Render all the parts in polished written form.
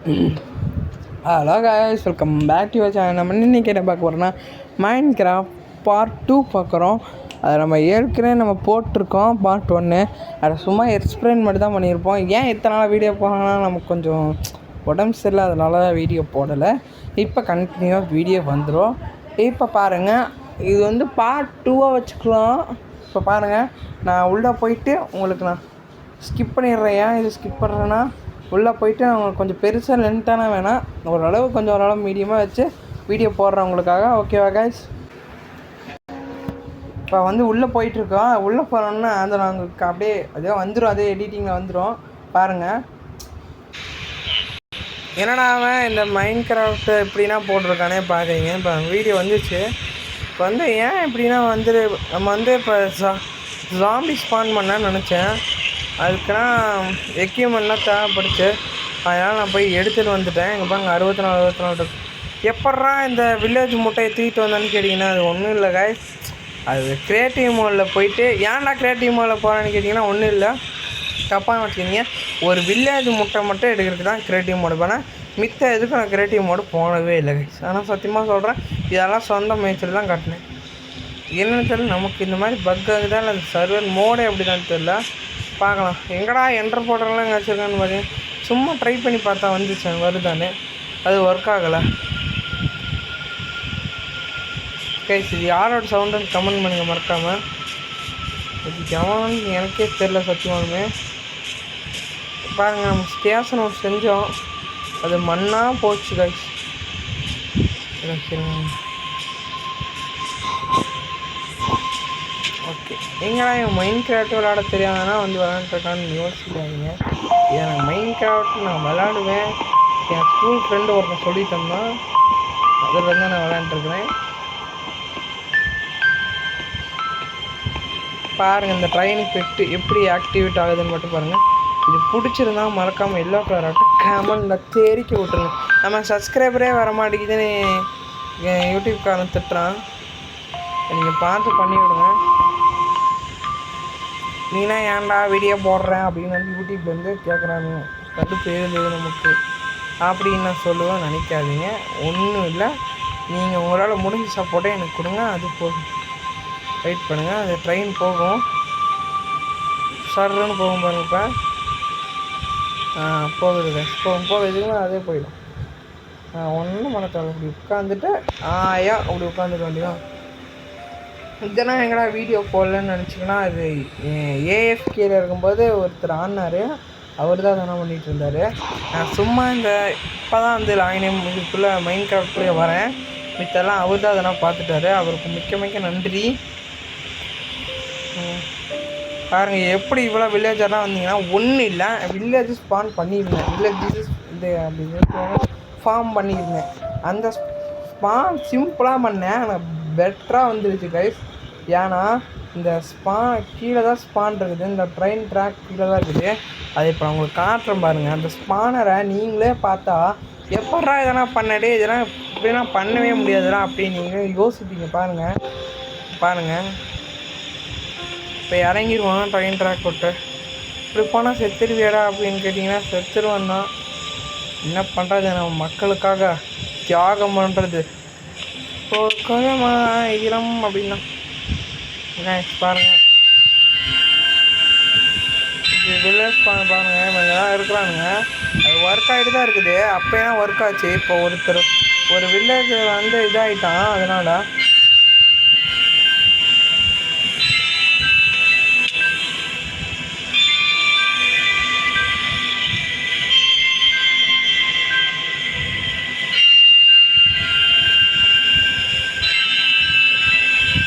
Hello guys, welcome back to your channel. நம்ம இன்றைக்கி என்ன பார்க்க போகிறோம்னா மைன்கிராஃப்ட் பார்ட் 2 பார்க்குறோம். அதை நம்ம ஏற்கனவே போட்டிருக்கோம் பார்ட் 1. அதை சும்மா எக்ஸ்பிளைன் மட்டும் தான் பண்ணியிருப்போம். ஏன் இத்தனை நாள் வீடியோ போடணும்னா நமக்கு கொஞ்சம் உடம்பு சரியில்லை, அதனால வீடியோ போடலை. இப்போ கண்டினியூவாக வீடியோ வந்துடும். இப்போ பாருங்கள், இது வந்து பார்ட் 2 வச்சுக்கலாம். இப்போ பாருங்கள், நான் உள்ளே போயிட்டு உங்களுக்கு நான் ஸ்கிப் பண்ணிடுறேன். ஏன் இது ஸ்கிப் பண்ணுறேன்னா, உள்ளே போயிட்டு அவங்களுக்கு கொஞ்சம் பெருசாக லென்த்தான வேணாம், ஓரளவு ஓரளவு மீடியமாக வச்சு வீடியோ போடுறவங்களுக்காக. ஓகேவா கைஸ்? இப்போ வந்து உள்ளே போயிட்டுருக்கோம். உள்ளே போகிறோன்னா அந்த நாங்களுக்கு அப்படியே அதே வந்துடும், அதே எடிட்டிங்கில் வந்துடும். பாருங்கள், என்னடா அவன் இந்த மைன்கிராஃப்ட் எப்படின்னா போட்டிருக்கானே பார்க்குறீங்க. இப்போ வீடியோ வந்துச்சு. இப்போ வந்து ஏன் எப்படின்னா நம்ம வந்து இப்போ ஜாம்பி ஸ்பான் பண்ணான்னு நினச்சேன். அதுக்குன்னா எக்யூப்மெண்ட்லாம் தேவைப்படுச்சு. அதனால் நான் போய் எடுத்துகிட்டு வந்துட்டேன். இங்கே பாருங்க 64 எப்பட்றா இந்த வில்லேஜ் முட்டையை தூக்கிட்டு வந்தேன்னு கேட்டிங்கன்னா, அது ஒன்றும் இல்லை காய்ஸ். அது க்ரியேட்டிவ் மோடில் போயிட்டு, ஏன்டா க்ரியேட்டிவ் மோடில் போகிறேன்னு கேட்டிங்கன்னா, ஒன்றும் இல்லை, தப்பாக வச்சுக்கிங்க. ஒரு வில்லேஜ் முட்டை மட்டும் எடுக்கிறதுக்கு தான் க்ரியேட்டிவ் மோடு போனேன். மித்த எதுக்கும் நான் க்ரியேட்டிவ் மோடு போனவே இல்லை கைஸ். ஆனால் சத்தியமாக சொல்கிறேன், இதெல்லாம் சொந்த முயற்சியில் தான் காட்டினேன். என்னென்னு தெரியல, நமக்கு இந்த மாதிரி பக் ஆகுதா இல்லை அந்த சர்வர் மோடே அப்படி தான் தெரியல. பார்க்கலாம். எங்கடா என்ட்ரு போடுறதுலாம் எங்கே வச்சுருக்கான்னு பார்த்தீங்கன்னா, சும்மா ட்ரை பண்ணி பார்த்தா வந்துச்சு வருதானே, அது ஒர்க் ஆகலை. கைஸ், இது யாரோட சவுண்டுன்னு கமெண்ட் பண்ணுங்கள் மறக்காமல். இது எவன்னு எனக்கே தெரில சத்தியமாலுமே. பாருங்கள், நம்ம ஸ்டேஷன் ஒன்று செஞ்சோம், அது மண்ணாக போச்சு கைஸ். ஓகே, எங்கடா என் மைன்கிராஃப்ட் விளாட தெரியாதுன்னா வந்து விளாண்டுருக்கான்னு யோசிக்காதீங்க. எனக்கு மைன்கிராஃப்ட் நான் விளாடுவேன். என் ஸ்கூல் ஃப்ரெண்டு ஒருத்தன் சொல்லித்தந்தா, அதில் வந்து நான் விளாண்டுருக்குறேன். பாருங்கள், இந்த ட்ரைனிங் பெட்டு எப்படி ஆக்டிவேட் ஆகுதுன்னு மட்டும் பாருங்கள். இது பிடிச்சிருந்தா மறக்காமல் எல்லோ கலர் ஆட்டம் கமெண்டில் தெரிக்க விட்டுருங்க. நம்ம சப்ஸ்கிரைபரே வர மாட்டேங்குதுன்னு என் யூடியூப்காரன் திட்டுறான். நீங்கள் பார்த்து பண்ணி விடுங்க. நீனா ஏன்டா வீடியோ போடுறேன் அப்படின்னு வந்து யூடியூப்லேருந்து கேட்குறாங்க. கடுப்பு எழுதுது நமக்கு அப்படின்னு நான் சொல்லுவேன். நினைக்காதீங்க, ஒன்றும் இல்லை. நீங்கள் உங்களால் முடிஞ்ச சப்போர்ட்டே எனக்கு கொடுங்க, அது போதும். வெயிட் பண்ணுங்கள், அது ட்ரெயின் போகும், சர்ன்னு போகும் பாருங்க. இப்போ போகுதுங்க, அதே போயிடும். ஒன்றும் பண்ண தேவை. அப்படி உட்காந்துட்டு அப்படி உட்காந்துக்க வேண்டியதான். இதெல்லாம் எங்கடா வீடியோ போடலன்னு நினச்சிங்கன்னா, அது ஏஎஃப்கேல இருக்கும்போது ஒருத்தர் ஆனார், அவர் தான் அதெல்லாம் பண்ணிகிட்டு இருந்தார். நான் சும்மா இப்போ தான் வந்து லாகினேம் இதுக்குள்ளே மைன்கிராஃப்ட்குள்ளே வரேன். மித்தெல்லாம் அவர் தான் அதெல்லாம் பார்த்துட்டாரு. அவருக்கு மிக்க நன்றி. பாருங்கள், எப்படி இவ்வளோ வில்லேஜர்லாம் வந்தீங்கன்னா, ஒன்றும் இல்லை, வில்லேஜ் ஸ்பான் பண்ணியிருந்தேன். வில்லேஜஸ் இது அப்படின்னு ஃபார்ம் பண்ணியிருந்தேன். அந்த ஸ்பான் சிம்பிளாக பண்ணேன், ஆனால் பெட்டராக வந்துருச்சு கைஸ். ஏன்னா இந்த கீழே தான் ஸ்பான் இருக்குது, இந்த ட்ரெயின் ட்ராக் கீழே தான் இருக்குது. அதை இப்போ நான் உங்களுக்கு காட்டுறேன் பாருங்கள். அந்த ஸ்பானரை நீங்களே பார்த்தா எப்பட்றா இதெல்லாம் பண்ணடே, இதெல்லாம் இப்படிலாம் பண்ணவே முடியாதுடா அப்படின்னு நீங்கள் யோசிப்பீங்க. பாருங்கள், இப்போ இறங்கிடுவான் ட்ரெயின் ட்ராக் விட்டு. இப்படி போனால் செத்துருவியடா அப்படின்னு கேட்டிங்கன்னா, செத்துருவான் தான். என்ன பண்ணுறது, நம்ம மக்களுக்காக தியாகம் பண்ணுறது இரம் அப்படின்னா பாருங்கள். இது வில்லேஜ் பாருங்கள், இவங்கெல்லாம் இருக்கிறானுங்க. அது ஒர்க் ஆகிட்டு தான் இருக்குது. அப்போலாம் ஒர்க் ஆச்சு. இப்போ ஒரு வில்லேஜ் வந்து இதாகிட்டான். அதனால்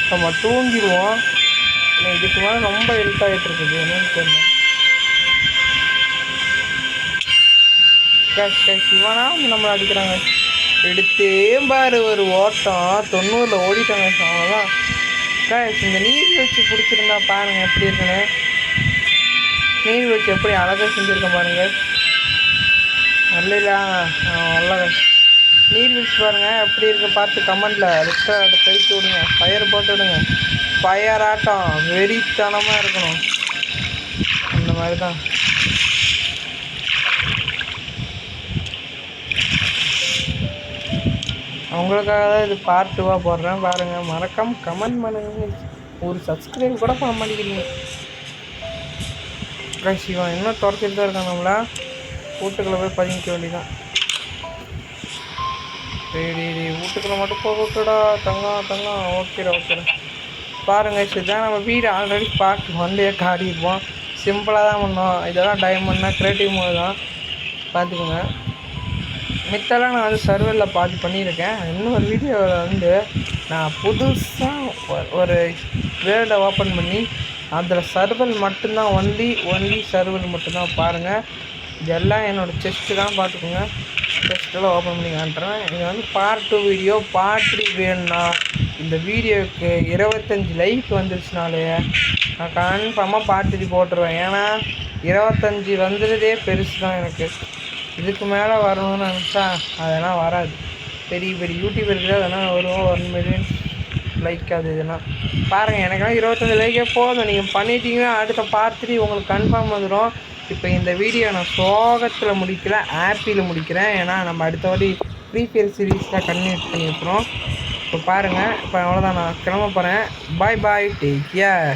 நம்ம தூங்கிடுவோம். இதுக்கு மேலே ரொம்ப இருட்டாகிட்டு இருக்குது, என்னன்னு தெரியல. சிவனா வந்து நம்மளை அடிக்கிறாங்க. எடுத்தே பாரு ஒரு ஓட்டம் 90 ஓடிட்டாங்க. அவ்வளோதான் கேஷ். இந்த நீர்வீழ்ச்சி பிடிச்சிருந்தா பாருங்கள் எப்படி இருக்குன்னு. நீர்வீழ்ச்சி எப்படி அழகாக செஞ்சுருக்கேன் பாருங்கள். நல்லதா நல்லா நீர்வீழ்ச்சி பாருங்கள் எப்படி இருக்குது பார்த்து கமெண்டில் ரெஸ்டாரண்ட்டை பெருக்கி விடுங்க. ஃபயர் போட்டு விடுங்க. ஃபயர் ஆட்டம் வெறித்தனமாக இருக்கணும். அந்த மாதிரி தான் அவங்களுக்காக தான் இது பார்ட் 2 போடுறேன். பாருங்கள், மறக்காம கமெண்ட் பண்ணுங்க. ஒரு சப்ஸ்கிரைப் கூட பண்ண மாட்டேங்கிறீங்க. சிவா இன்னும் துரத்திட்டு தான் இருக்கான். நம்மளா வீட்டுக்குள்ளே போய் பதுங்கிக்க வேண்டியதான். சரி, வீட்டுக்குள்ளே மட்டும் போகக்கூடா. தங்கம். ஓகேடா. பாருங்கள், இதுதான் நம்ம வீடு. ஆல்ரெடி பார்த்து வந்தே காட்டியிருப்போம். சிம்பிளாக தான் பண்ணோம். இதெல்லாம் டைமண்ட்னா கிரியேட்டிவ் மோடு தான், பார்த்துக்கோங்க. மித்தெல்லாம் நான் வந்து சர்வரில் பார்த்து பண்ணியிருக்கேன். இன்னொரு வீடியோவில் வந்து நான் புதுசாக ஒரு வேர்டை ஓப்பன் பண்ணி அதில் சர்வர் மட்டும்தான், ஒன்லி சர்வர் மட்டும்தான் பாருங்கள். இதெல்லாம் என்னோடய செஸ்ட்டு தான், பார்த்துக்கோங்க. செஸ்ட்டெல்லாம் ஓப்பன் பண்ணி காட்டுறேன். இது வந்து பார்ட் 2 வீடியோ. பார்ட் 3 வேணும்னா இந்த வீடியோவுக்கு 25 லைக் வந்துருச்சுனாலே நான் கன்ஃபார்மாக பார்ட் 3 போட்டுருவேன். ஏன்னா 25 வந்துடுறதே பெருசு தான் எனக்கு. இதுக்கு மேலே வரணும்னு நினச்சா அதெல்லாம் வராது. பெரிய யூடியூபருக்கு அதெல்லாம் வரும் 1 மில்லியன் லைக். அது இதெல்லாம் பாருங்கள், எனக்கெல்லாம் 25 லைக்கே போதும். நீங்கள் பண்ணிட்டீங்கன்னா அடுத்த பார்ட் 3 உங்களுக்கு கன்ஃபார்ம் வந்துடும். இப்போ இந்த வீடியோ நான் சோகத்தில் முடிக்கல, ஹாப்பியில் முடிக்கிறேன். ஏன்னா நம்ம அடுத்த வாட்டி ஃப்ரீ ஃபயர் சீரீஸில் கன்டினியூ பண்ணி வைக்கிறோம். இப்போ பாருங்கள், இப்போ அவ்வளோதான், நான் கிளம்ப போகிறேன். பாய், டேக் கேர்.